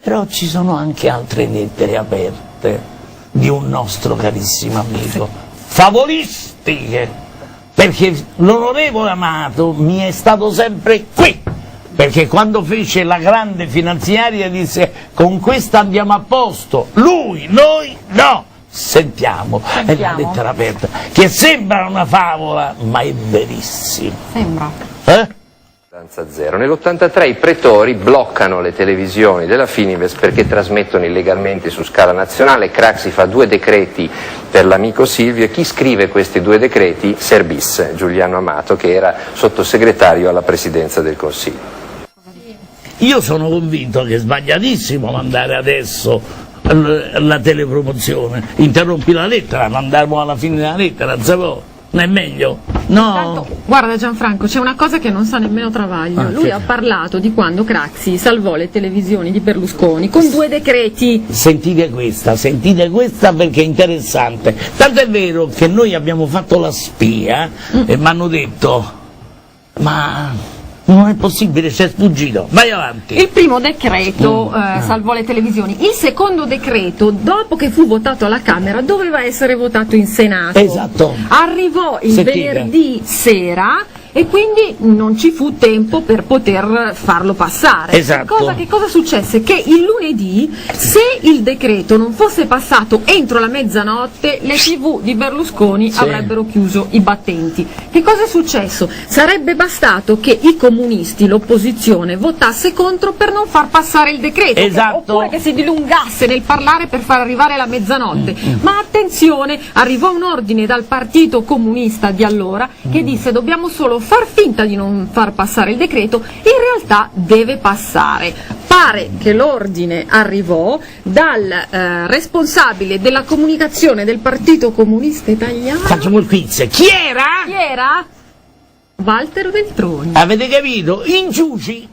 Però ci sono anche altre lettere aperte di un nostro carissimo amico, favolistiche, perché l'onorevole Amato mi è stato sempre qui, perché quando fece la grande finanziaria disse con questa andiamo a posto, lui, noi no. Sentiamo, è la lettera aperta, che sembra una favola, ma è verissima. Sembra. Zero. Nell'83 i pretori bloccano le televisioni della Fininvest perché trasmettono illegalmente su scala nazionale. Craxi fa 2 decreti per l'amico Silvio e chi scrive questi 2 decreti? Serbis, Giuliano Amato, che era sottosegretario alla Presidenza del Consiglio. Io sono convinto che è sbagliatissimo mandare adesso la telepromozione, interrompi la lettera, mandiamo alla fine della lettera, non è meglio? No. Tanto, guarda Gianfranco, c'è una cosa che non sa nemmeno Travaglio. Lui ha parlato di quando Craxi salvò le televisioni di Berlusconi con 2 decreti. Sentite questa perché è interessante. Tanto è vero che noi abbiamo fatto la spia e mi hanno detto ma non è possibile, c'è sfuggito. Vai avanti. Il primo decreto salvò le televisioni. Il secondo decreto, dopo che fu votato alla Camera, doveva essere votato in Senato. Esatto. Arrivò il venerdì sera e quindi non ci fu tempo per poter farlo passare. Esatto. Che cosa successe? Che il lunedì, se il decreto non fosse passato entro la mezzanotte, le TV di Berlusconi avrebbero chiuso i battenti. Che cosa è successo? Sarebbe bastato che i comunisti, l'opposizione, votasse contro per non far passare il decreto, oppure che si dilungasse nel parlare per far arrivare la mezzanotte. Ma attenzione, arrivò un ordine dal Partito Comunista di allora che disse dobbiamo solo far finta di non far passare il decreto, in realtà deve passare. Pare che l'ordine arrivò dal responsabile della comunicazione del Partito Comunista Italiano. Facciamo il quiz. Chi era? Chi era? Walter Veltroni. Avete capito? In Giuci